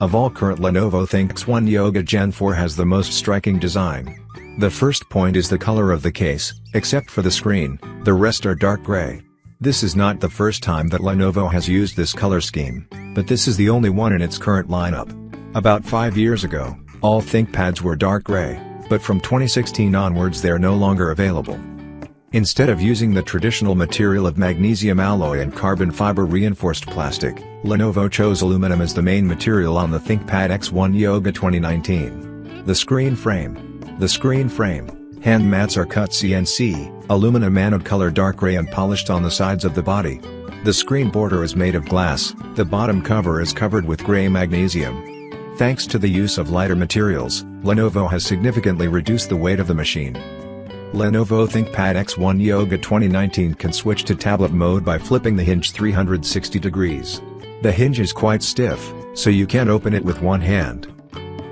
Of all current Lenovo ThinkPad Yoga Gen 4 has the most striking design. The first point is the color of the case, except for the screen, the rest are dark gray. This is not the first time that Lenovo has used this color scheme, but this is the only one in its current lineup. About 5 years ago, all ThinkPads were dark gray, but from 2016 onwards they are no longer available. Instead of using the traditional material of magnesium alloy and carbon fiber reinforced plastic, Lenovo chose aluminum as the main material on the ThinkPad X1 Yoga 2019. The screen frame. Hand mats are cut CNC, aluminum anode color dark gray and polished on the sides of the body. The screen border is made of glass, the bottom cover is covered with gray magnesium. Thanks to the use of lighter materials, Lenovo has significantly reduced the weight of the machine. Lenovo ThinkPad X1 Yoga 2019 can switch to tablet mode by flipping the hinge 360 degrees. The hinge is quite stiff, so you can't open it with one hand.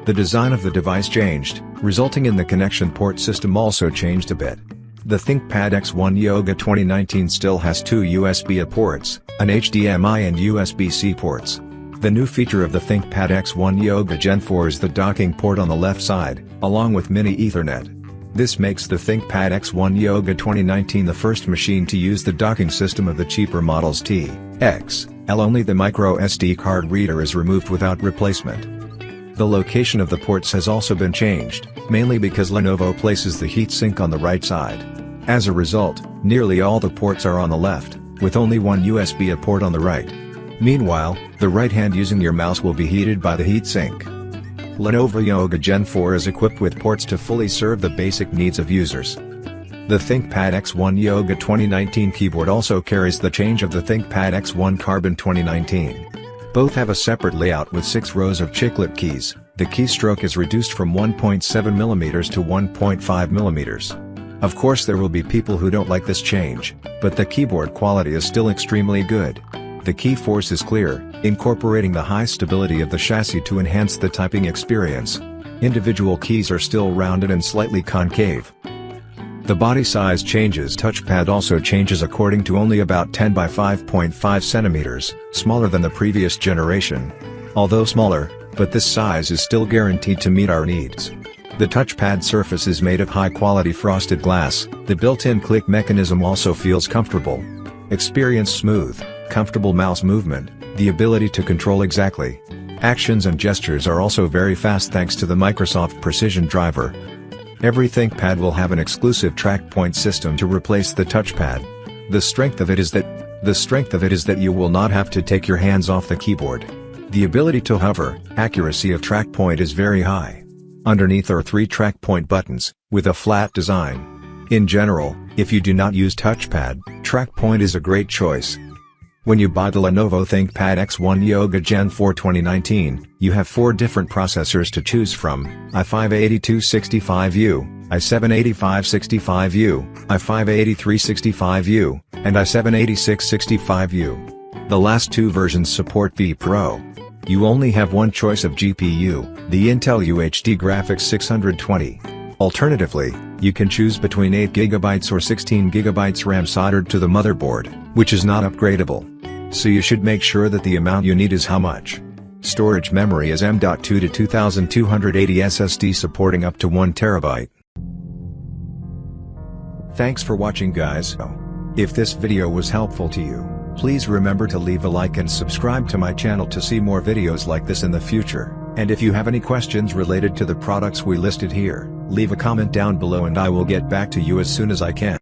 The design of the device changed, resulting in the connection port system also changed a bit. The ThinkPad X1 Yoga 2019 still has two USB-A ports, an HDMI and USB-C ports. The new feature of the ThinkPad X1 Yoga Gen 4 is the docking port on the left side, along with mini Ethernet. This makes the ThinkPad X1 Yoga 2019 the first machine to use the docking system of the cheaper models T, X, L. Only the micro SD card reader is removed without replacement. The location of the ports has also been changed, mainly because Lenovo places the heatsink on the right side. As a result, nearly all the ports are on the left, with only one USB-A port on the right. Meanwhile, the right hand using your mouse will be heated by the heatsink. Lenovo Yoga Gen 4 is equipped with ports to fully serve the basic needs of users. The ThinkPad X1 Yoga 2019 keyboard also carries the change of the ThinkPad X1 Carbon 2019. Both have a separate layout with 6 rows of chiclet keys. The keystroke is reduced from 1.7mm to 1.5mm. Of course there will be people who don't like this change, but the keyboard quality is still extremely good. The key force is clear, incorporating the high stability of the chassis to enhance the typing experience. Individual keys are still rounded and slightly concave. The body size changes. Touchpad also changes according to only about 10 by 5.5 centimeters, smaller than the previous generation. Although smaller, but this size is still guaranteed to meet our needs. The touchpad surface is made of high-quality frosted glass. The built-in click mechanism also feels comfortable. Experience smooth, comfortable mouse movement. The ability to control exactly. Actions and gestures are also very fast thanks to the Microsoft Precision driver. Every ThinkPad will have an exclusive track point system to replace the touchpad. The strength of it is that you will not have to take your hands off the keyboard. The ability to hover, accuracy of track point is very high. Underneath are 3 track point buttons, with a flat design. In general, if you do not use touchpad, track point is a great choice. When you buy the Lenovo ThinkPad X1 Yoga Gen 4 2019, you have 4 different processors to choose from: i5-8265U, i7-8565U, i5-8365U, and i7-8665U. The last 2 versions support V Pro. You only have one choice of GPU, the Intel UHD Graphics 620. Alternatively, you can choose between 8GB or 16GB RAM soldered to the motherboard, which is not upgradable. So you should make sure that the amount you need is how much. Storage memory is M.2 to 2280 SSD supporting up to 1TB. Thanks for watching guys. If this video was helpful to you, please remember to leave a like and subscribe to my channel to see more videos like this in the future. And if you have any questions related to the products we listed here, leave a comment down below and I will get back to you as soon as I can.